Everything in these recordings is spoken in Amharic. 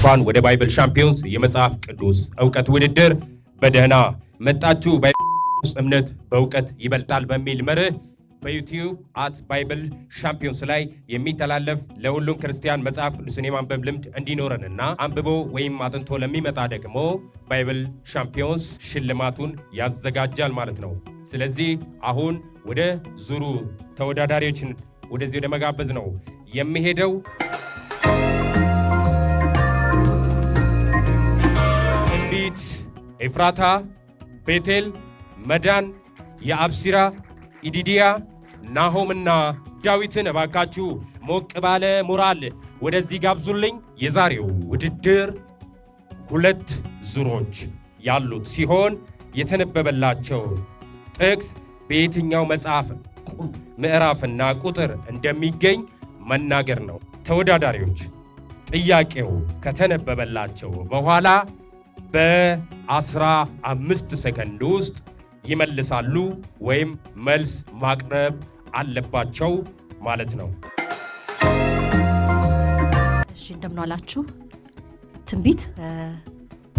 እንኳን ወደ ባይብል ሻምፒዮንስ የመጽሐፍ ቅዱስ ዕውቀት ውድድር በደህና መጣችሁ። ባይብል እምነት በእውቀት ይበልጣል በሚል መርህ በዩቲዩብ @ባይብል ሻምፒዮንስ ላይ የሚተላለፍ ለሁሉም ክርስቲያን መጽሐፍ ቅዱስን የማንበብ ልምድ እንዲኖረንና አንብቦ ወይም አጥንቶ ለሚመጣ ደግሞ ባይብል ሻምፒዮንስ ሽልማቱን ያዘጋጃል ማለት ነው። ስለዚህ አሁን ወደ ዙሩ ተወዳዳሪዎችን ወደዚህ ወደ መጋበዝ ነው የሚሄደው። ትንቢት፣ ኤፍራታ፣ ቤቴል፣ መዳን፣ የአብሲራ፣ ኢዲዲያ፣ ናሆምና ዳዊትን እባካችሁ ሞቅ ባለ ሞራል ወደዚህ ጋብዙልኝ። የዛሬው ውድድር 2 ዙሮች ያሉት ሲሆን የተነበበላቸው ጥቅስ በየትኛው መጽሐፍ ምዕራፍና ቁጥር እንደሚገኝ መናገር ነው። ተወዳዳሪዎች ጥያቄው ከተነበበላቸው በኋላ በ15 ሰከንድ ውስጥ ይመልሳሉ ወይም መልስ ማቅረብ አለባቸው ማለት ነው። እሺ፣ እንደምን ዋላችሁ። ትንቢት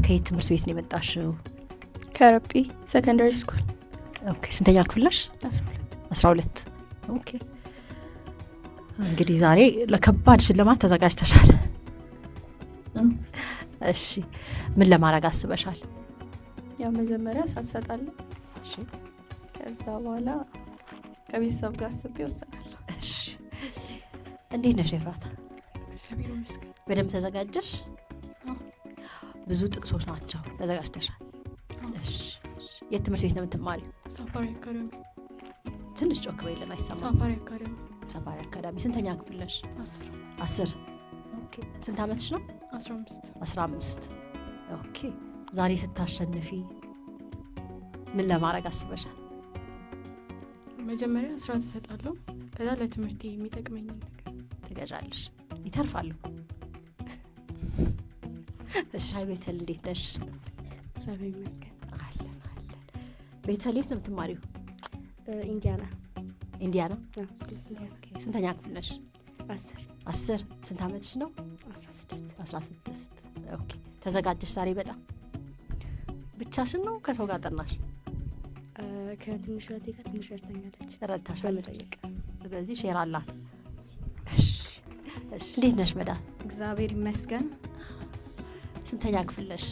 ከየት ትምህርት ቤት ነው የመጣሽው? ከረጲ ሴኮንደሪ ስኩል። ኦኬ፣ ስንተኛ ክፍል ነሽ? 12። ኦኬ፣ እንግዲህ ዛሬ ለከባድ ሽልማት ተዘጋጅተሻል። እሺ፣ ምን ለማድረግ አስበሻል? ያው መጀመሪያ ሳትሰጣለሁ። እሺ፣ ከዛ በኋላ ከቤተሰብ ጋር አስቤ ወሰናለሁ። እሺ፣ እንዴት ነሽ ኤፍራታ? እግዚአብሔር ይመስገን። በደንብ ተዘጋጀሽ? ብዙ ጥቅሶች ናቸው። ተዘጋጅተሻል? እሺ፣ የት ትምህርት ቤት ነው የምትማሪው? ሳፋሪ አካዳሚ። ትንሽ ጮክ በይልን፣ አይሰማም። ሳፋሪ አካዳሚ። ሳፋሪ አካዳሚ። ስንተኛ ክፍል ነሽ? 10። ኦኬ። ስንት ዓመትሽ ነው? 15። ኦኬ። ዛሬ ስታሸንፊ ምን ለማድረግ አስበሻል? መጀመሪያ ስራ ትሰጣለሁ። ከዛ ለትምህርቴ የሚጠቅመኝ ነገር ትገዣለሽ። ይተርፋሉ። እሺ፣ ቤተል እንዴት ነሽ? እግዚአብሔር ይመስገን። አለን። ቤተል የት ነው የምትማሪው? ኢንዲያና። ኢንዲያና? ኦኬ። ስንተኛ ክፍል ነሽ? 10። ስንት ዓመትሽ ነው? 16። ኦኬ። ተዘጋጀሽ ዛሬ? በጣም ብቻሽን ነው ከሰው ጋር ጠናሽ? ከትንሽ እህቴ ጋር ትንሽ ረድታኛለች። ረድታሻለች። ስለዚህ ሼር አላት። እሺ፣ እንዴት ነሽ መዳን? እግዚአብሔር ይመስገን። ስንተኛ ክፍል ነሽ?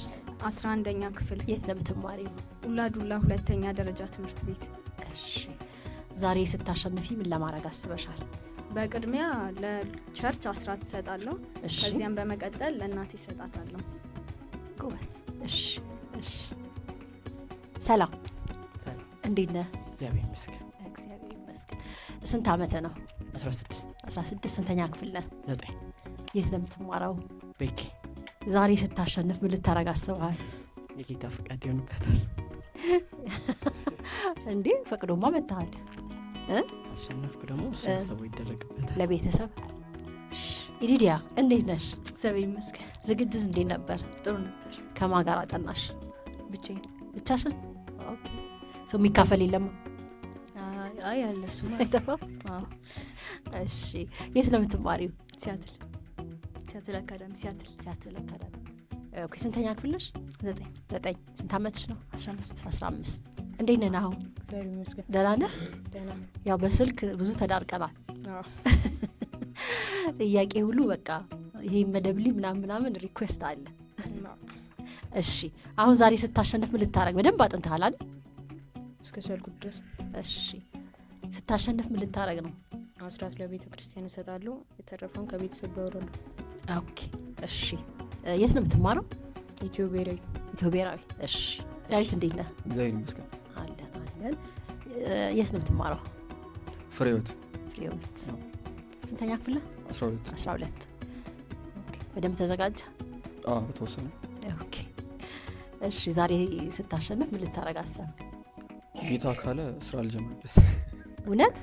11ኛ ክፍል። የት ነው የምትማሪው? ኡላዱላ 2ኛ ደረጃ ትምህርት ቤት። እሺ፣ ዛሬ ስታሸንፊ ምን ለማድረግ አስበሻል? በቅድሚያ ለቸርች 10 እሰጣለሁ። እሺ፣ ከዚያም በመቀጠል ለእናቴ እሰጣታለሁ። ጎበዝ። እሺ፣ ሰላም፣ እንዴት ነህ? እግዚአብሔር ይመስገን። እግዚአብሔር ይመስገን። ስንት ዓመት ነው? 16። ስንተኛ ክፍል ነህ? 9። የት ነው የምትማረው? ቤኬ። ዛሬ ስታሸንፍ ምን ልታረግ አስበሃል? የጌታ ፈቃድ ይሆንበታል። እንዴ ፈቅዶማ መጥተሃል። አሸነፍኩ ደግሞ ቤተሰቡ ይደረግበታል። ለቤተሰብ። ኢዲዲያ እንዴት ነሽ? እግዚአብሔር ይመስገን። ዝግጅት እንዴት ነበር? ጥሩ ነበር። ከማን ጋር አጠናሽ? ብቻዬን። ብቻሽን? ኦኬ። ሰው የሚካፈል የለም? አይ ያለ እሱ ማለት ነው። እሺ፣ የት ነው የምትማሪው? ሲያትል አካዳሚ። ሲያትል አካዳሚ። ኦኬ። ስንተኛ ክፍል ነሽ? 9። ስንት ዓመትሽ ነው? 15። እንዴት ነህ አሁን? እግዚአብሔር ይመስገን። ደህና ነህ? ደህና። ያው በስልክ ብዙ ተዳርቀናል። ጥያቄ ሁሉ በቃ ይሄ መደብልኝ ምናምን ሪኩዌስት አለ። እሺ፣ አሁን ዛሬ ስታሸንፍ ምን ልታረግ? በደንብ አጥንተሃል አይደል? እስከ ቻልኩት ድረስ። እሺ፣ ስታሸንፍ ምን ልታረግ ነው? አስራት ለቤተ ክርስቲያን እሰጣለሁ። የተረፈውን ከቤተሰብ ጋር አወራለሁ። ኦኬ። እሺ፣ የት ነው የምትማረው? ኢትዮ ብሔራዊ። እሺ፣ ዳዊት እንዴት ነህ? እግዚአብሔር ይመስገን። አለን። የት ነው የምትማረው? ፍሬህይወት። ስንተኛ ክፍል ነህ? 12። ኦኬ። በደንብ ተዘጋጀ? በተወሰነ። ኦኬ። እሺ፣ ዛሬ ስታሸንፍ ምን ልታረግ አሰብክ? ጌታ ካለ ስራ ልጀምርበት። እውነት?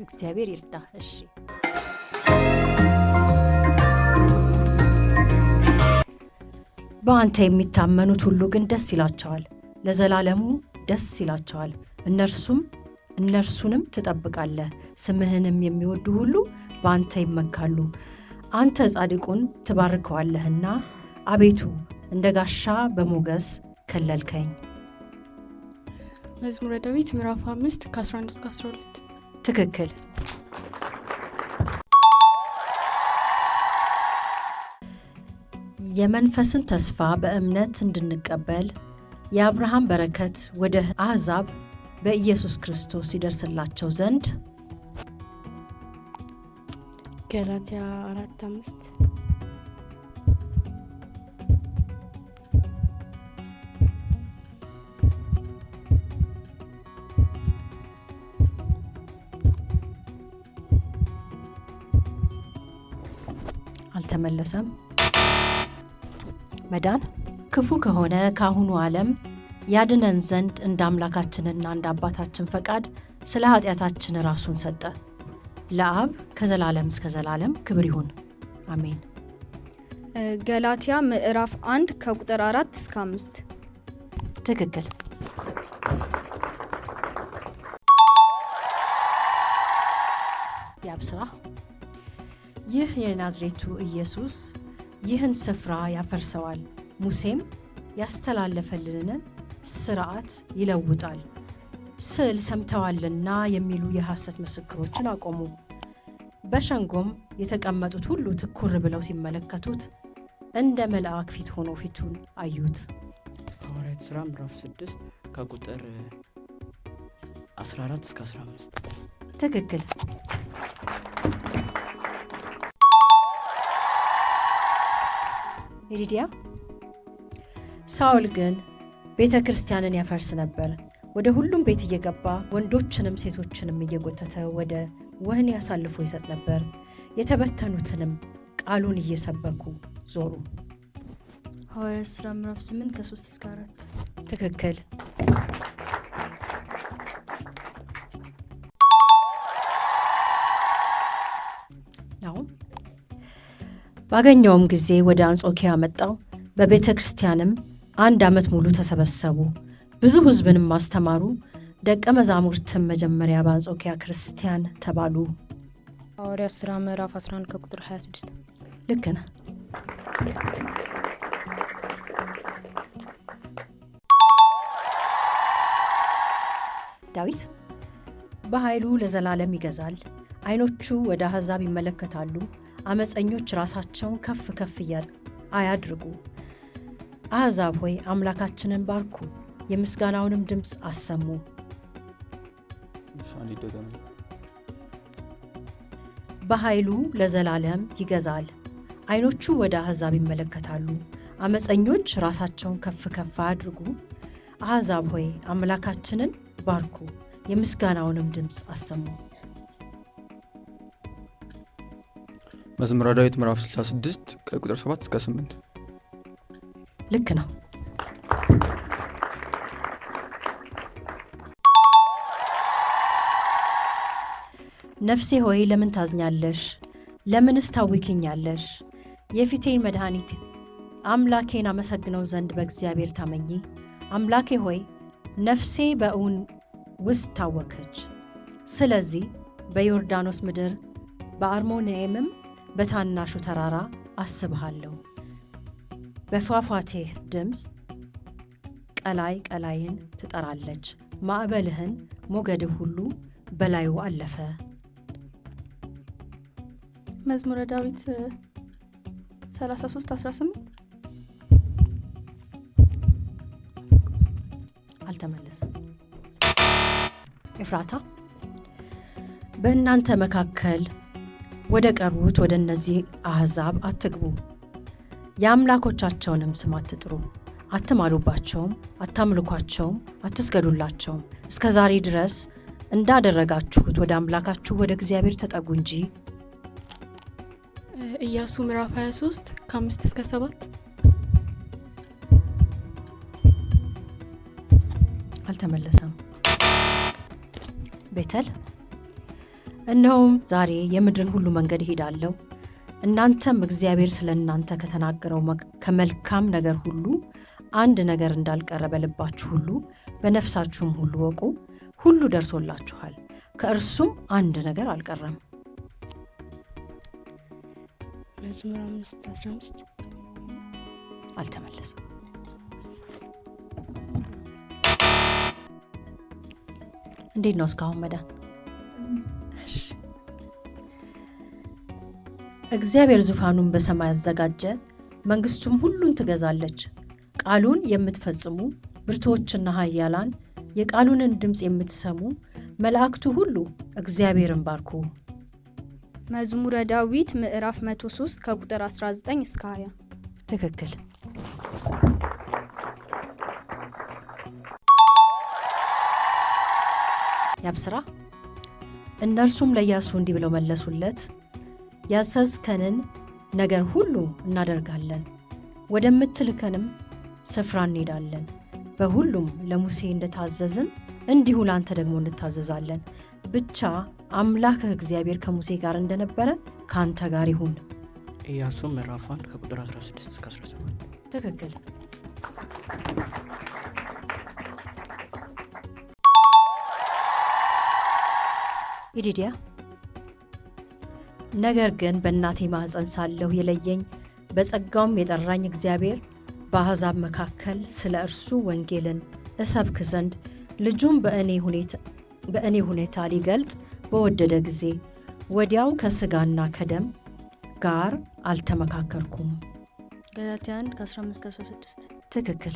እግዚአብሔር ይርዳ። እሺ፣ በአንተ የሚታመኑት ሁሉ ግን ደስ ይላቸዋል፣ ለዘላለሙ ደስ ይላቸዋል። እነርሱንም ትጠብቃለህ። ስምህንም የሚወዱ ሁሉ በአንተ ይመካሉ። አንተ ጻድቁን ትባርከዋለህና አቤቱ እንደ ጋሻ በሞገስ ከለልከኝ። መዝሙረ ዳዊት ምዕራፍ 5 ከ11 እስከ 12 ትክክል። የመንፈስን ተስፋ በእምነት እንድንቀበል የአብርሃም በረከት ወደ አሕዛብ በኢየሱስ ክርስቶስ ይደርስላቸው ዘንድ ገላትያ 4:5 አልተመለሰም። መዳን ክፉ ከሆነ ከአሁኑ ዓለም ያድነን ዘንድ እንደ አምላካችንና እንደ አባታችን ፈቃድ ስለ ኃጢአታችን ራሱን ሰጠ። ለአብ ከዘላለም እስከ ዘላለም ክብር ይሁን፣ አሜን። ገላትያ ምዕራፍ 1 ከቁጥር 4 እስከ 5 ትክክል። ያብስራ። ይህ የናዝሬቱ ኢየሱስ ይህን ስፍራ ያፈርሰዋል፣ ሙሴም ያስተላለፈልንን ሥርዓት ይለውጣል ስል ሰምተዋልና የሚሉ የሐሰት ምስክሮችን አቆሙ። በሸንጎም የተቀመጡት ሁሉ ትኩር ብለው ሲመለከቱት እንደ መልአክ ፊት ሆኖ ፊቱን አዩት። ሐዋርያት ሥራ ምዕራፍ 6 ከቁጥር 14 እስከ 15 ትክክል። ሊዲያ ሳውል ግን ቤተ ክርስቲያንን ያፈርስ ነበር። ወደ ሁሉም ቤት እየገባ ወንዶችንም ሴቶችንም እየጎተተ ወደ ወህኒ አሳልፎ ይሰጥ ነበር። የተበተኑትንም ቃሉን እየሰበኩ ዞሩ። ሐዋርያት ሥራ ምዕራፍ 8 ከ3 እስከ 4 ትክክል። ነው ባገኘውም ጊዜ ወደ አንጾኪያ መጣው። በቤተ ክርስቲያንም 1 ዓመት ሙሉ ተሰበሰቡ። ብዙ ሕዝብንም ማስተማሩ። ደቀ መዛሙርትም መጀመሪያ በአንጾኪያ ክርስቲያን ተባሉ። ሐዋርያት ሥራ ምዕራፍ 11 ከቁጥር 26 ልክ ነህ። ዳዊት በኃይሉ ለዘላለም ይገዛል። ዓይኖቹ ወደ አሕዛብ ይመለከታሉ። አመፀኞች ራሳቸውን ከፍ ከፍ አያድርጉ። አሕዛብ ሆይ አምላካችንን ባርኩ፣ የምስጋናውንም ድምፅ አሰሙ። በኃይሉ ለዘላለም ይገዛል። ዓይኖቹ ወደ አሕዛብ ይመለከታሉ። አመፀኞች ራሳቸውን ከፍ ከፍ አያድርጉ። አሕዛብ ሆይ አምላካችንን ባርኩ፣ የምስጋናውንም ድምፅ አሰሙ። መዝሙረ ዳዊት ምዕራፍ 66 ከቁጥር 7 እስከ 8 ልክ ነው። ነፍሴ ሆይ ለምን ታዝኛለሽ? ለምንስ ታውኪኛለሽ? የፊቴን መድኃኒት አምላኬን አመሰግነው ዘንድ በእግዚአብሔር ታመኚ። አምላኬ ሆይ ነፍሴ በእውን ውስጥ ታወከች። ስለዚህ በዮርዳኖስ ምድር በአርሞንኤምም በታናሹ ተራራ አስብሃለሁ። በፏፏቴህ ድምፅ ቀላይ ቀላይን ትጠራለች። ማዕበልህን ሞገድህ ሁሉ በላዩ አለፈ። መዝሙረ ዳዊት 33:18 አልተመለሰም። ኤፍራታ በእናንተ መካከል ወደ ቀሩት ወደ እነዚህ አሕዛብ አትግቡ፣ የአምላኮቻቸውንም ስም አትጥሩ፣ አትማሉባቸውም፣ አታምልኳቸውም፣ አትስገዱላቸውም። እስከ ዛሬ ድረስ እንዳደረጋችሁት ወደ አምላካችሁ ወደ እግዚአብሔር ተጠጉ እንጂ። ኢያሱ ምዕራፍ 23 ከ5 እስከ 7 አልተመለሰም። ቤተል እነሆም ዛሬ የምድርን ሁሉ መንገድ እሄዳለሁ፣ እናንተም እግዚአብሔር ስለ እናንተ ከተናገረው ከመልካም ነገር ሁሉ አንድ ነገር እንዳልቀረ በልባችሁ ሁሉ በነፍሳችሁም ሁሉ ወቁ። ሁሉ ደርሶላችኋል፣ ከእርሱም አንድ ነገር አልቀረም። መዝሙር 5:15 አልተመለሰም። እንዴት ነው እስካሁን መዳን? እግዚአብሔር ዙፋኑን በሰማይ አዘጋጀ፣ መንግስቱም ሁሉን ትገዛለች። ቃሉን የምትፈጽሙ ብርቱዎችና ኃያላን፣ የቃሉንን ድምፅ የምትሰሙ መላእክቱ ሁሉ እግዚአብሔርን ባርኩ። መዝሙረ ዳዊት ምዕራፍ 103 ከቁጥር 19 እስከ 20። ትክክል። ያብስራ። እነርሱም ለኢያሱ እንዲህ ብለው መለሱለት፣ ያዘዝከንን ነገር ሁሉ እናደርጋለን፣ ወደምትልከንም ስፍራ እንሄዳለን። በሁሉም ለሙሴ እንደታዘዝን እንዲሁ ለአንተ ደግሞ እንታዘዛለን። ብቻ አምላክህ እግዚአብሔር ከሙሴ ጋር እንደነበረ ከአንተ ጋር ይሁን። ኢያሱ ምዕራፍ 1 ከቁጥር 16 እስከ 17። ትክክል። ኢዲዲያ ነገር ግን በእናቴ ማኅፀን ሳለሁ የለየኝ በጸጋውም የጠራኝ እግዚአብሔር በአሕዛብ መካከል ስለ እርሱ ወንጌልን እሰብክ ዘንድ ልጁም በእኔ ሁኔታ ሊገልጥ በወደደ ጊዜ ወዲያው ከሥጋና ከደም ጋር አልተመካከርኩም። ገላትያ 1 ከ15 ከ16። ትክክል።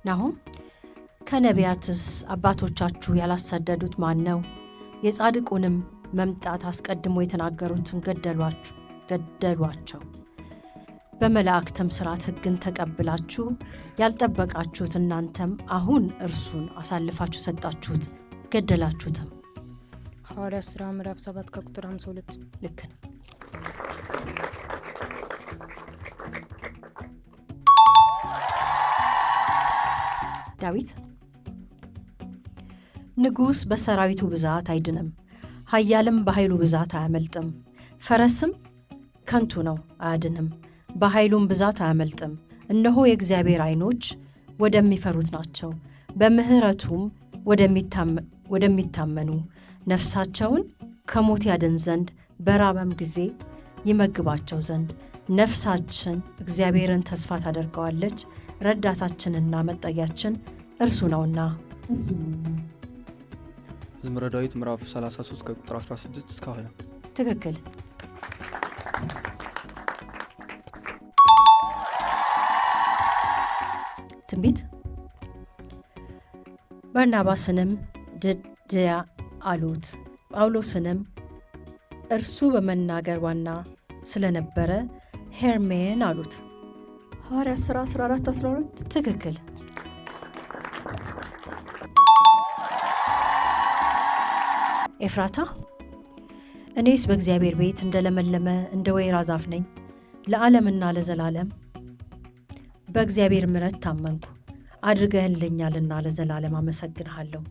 ናሆም ከነቢያትስ አባቶቻችሁ ያላሳደዱት ማን ነው? የጻድቁንም መምጣት አስቀድሞ የተናገሩትን ገደሏቸው። በመላእክትም ሥርዓት ሕግን ተቀብላችሁ ያልጠበቃችሁት እናንተም አሁን እርሱን አሳልፋችሁ ሰጣችሁት፣ ገደላችሁትም። ሐዋርያት ሥራ ምዕራፍ 7 ከቁጥር 52። ልክ ነው። ዳዊት ንጉሥ በሰራዊቱ ብዛት አይድንም፣ ኃያልም በኃይሉ ብዛት አያመልጥም። ፈረስም ከንቱ ነው አያድንም፣ በኃይሉም ብዛት አያመልጥም። እነሆ የእግዚአብሔር ዓይኖች ወደሚፈሩት ናቸው፣ በምሕረቱም ወደሚታመኑ። ነፍሳቸውን ከሞት ያድን ዘንድ በራበም ጊዜ ይመግባቸው ዘንድ። ነፍሳችን እግዚአብሔርን ተስፋ ታደርገዋለች፣ ረዳታችንና መጠጊያችን እርሱ ነውና። መዝሙረ ዳዊት ምዕራፍ 33 ከቁጥር 16 እስከ 20። ትክክል። ትንቢት በርናባስንም ድድያ አሉት፣ ጳውሎስንም እርሱ በመናገር ዋና ስለነበረ ሄርሜን አሉት። ሐዋርያት ሥራ 14 12። ትክክል። ኤፍራታ እኔስ በእግዚአብሔር ቤት እንደለመለመ እንደ ወይራ ዛፍ ነኝ፣ ለዓለምና ለዘላለም በእግዚአብሔር ምሕረት ታመንኩ። አድርገህልኛልና ለዘላለም አመሰግንሃለሁ።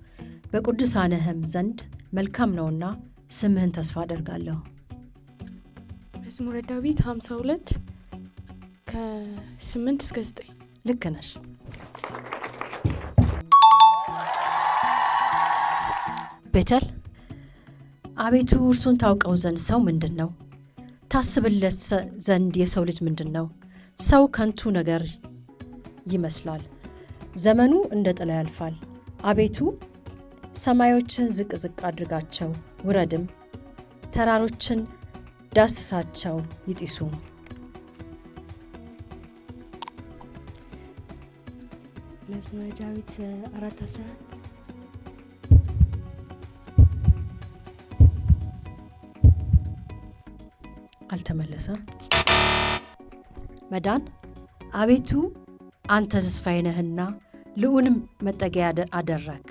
በቅዱሳንህም ዘንድ መልካም ነውና ስምህን ተስፋ አደርጋለሁ። መዝሙረ ዳዊት 52 ከ8 እስከ 9። ልክ ነሽ። ቤተል አቤቱ እርሱን ታውቀው ዘንድ ሰው ምንድን ነው? ታስብለት ዘንድ የሰው ልጅ ምንድን ነው? ሰው ከንቱ ነገር ይመስላል፣ ዘመኑ እንደ ጥላ ያልፋል። አቤቱ ሰማዮችን ዝቅ ዝቅ አድርጋቸው፣ ውረድም፣ ተራሮችን ዳስሳቸው ይጢሱ። መዝሙረ ዳዊት 4:11 አልተመለሰም። መዳን አቤቱ አንተ ተስፋዬ ነህና ልዑልም መጠጊያ አደረግ።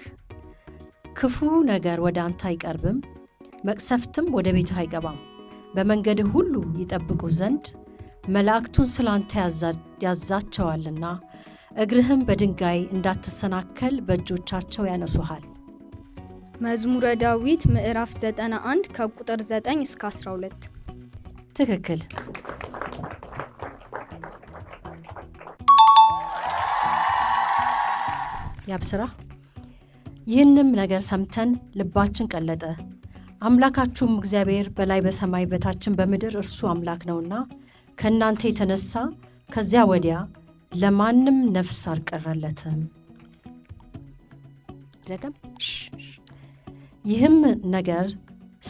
ክፉ ነገር ወደ አንተ አይቀርብም፣ መቅሰፍትም ወደ ቤትህ አይገባም። በመንገድህ ሁሉ ይጠብቁ ዘንድ መላእክቱን ስለ አንተ ያዛቸዋልና፣ እግርህም በድንጋይ እንዳትሰናከል በእጆቻቸው ያነሱሃል። መዝሙረ ዳዊት ምዕራፍ 91 ከቁጥር 9 እስከ 12። ትክክል። ያብስራ ይህንም ነገር ሰምተን ልባችን ቀለጠ፣ አምላካችሁም እግዚአብሔር በላይ በሰማይ በታችን በምድር እርሱ አምላክ ነውና ከእናንተ የተነሳ ከዚያ ወዲያ ለማንም ነፍስ አልቀረለትም። ደግም ይህም ነገር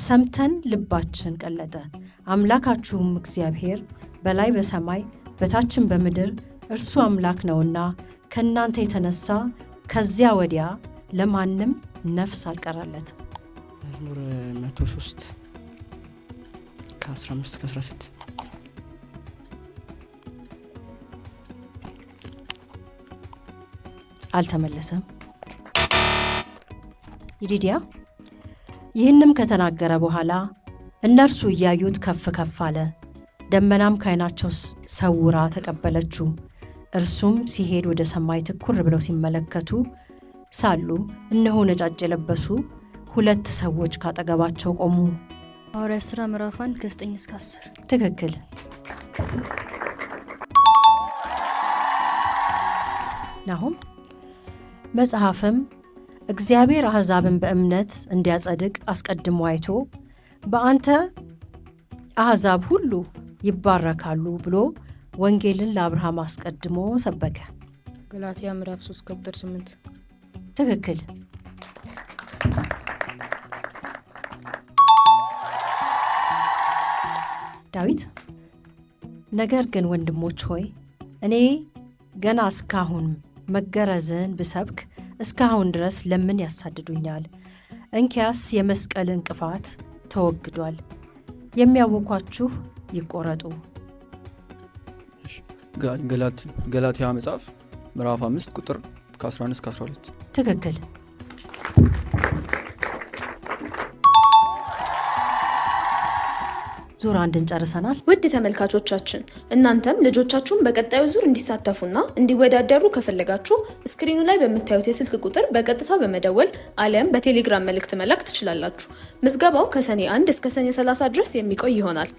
ሰምተን ልባችን ቀለጠ። አምላካችሁም እግዚአብሔር በላይ በሰማይ በታችን በምድር እርሱ አምላክ ነውና ከእናንተ የተነሳ ከዚያ ወዲያ ለማንም ነፍስ አልቀረለትም። መዝሙር 103 ከ15 ከ16 አልተመለሰም። ይዲዲያ ይህንም ከተናገረ በኋላ እነርሱ እያዩት ከፍ ከፍ አለ፣ ደመናም ከዓይናቸው ሰውራ ተቀበለችው። እርሱም ሲሄድ ወደ ሰማይ ትኩር ብለው ሲመለከቱ ሳሉ እነሆ ነጫጭ የለበሱ 2 ሰዎች ካጠገባቸው ቆሙ። ሐዋርያት ሥራ ምዕራፍ 1 ከ9 እስከ 10። ትክክል። ናሁም መጽሐፍም እግዚአብሔር አሕዛብን በእምነት እንዲያጸድቅ አስቀድሞ አይቶ በአንተ አሕዛብ ሁሉ ይባረካሉ ብሎ ወንጌልን ለአብርሃም አስቀድሞ ሰበከ። ገላትያ ምዕራፍ 3 ከቁጥር 8። ትክክል። ዳዊት ነገር ግን ወንድሞች ሆይ እኔ ገና እስካሁን መገረዝን ብሰብክ እስካሁን ድረስ ለምን ያሳድዱኛል? እንኪያስ የመስቀል እንቅፋት ተወግዷል፣ የሚያውኳችሁ ይቆረጡ። ገላትያ መጽሐፍ ምዕራፍ 5 ቁጥር ከ11 እስከ 12። ትክክል። ዙር 1 ጨርሰናል። ውድ ተመልካቾቻችን እናንተም ልጆቻችሁን በቀጣዩ ዙር እንዲሳተፉና እንዲወዳደሩ ከፈለጋችሁ ስክሪኑ ላይ በምታዩት የስልክ ቁጥር በቀጥታ በመደወል አሊያም በቴሌግራም መልእክት መላክ ትችላላችሁ። ምዝገባው ከሰኔ 1 እስከ ሰኔ 30 ድረስ የሚቆይ ይሆናል።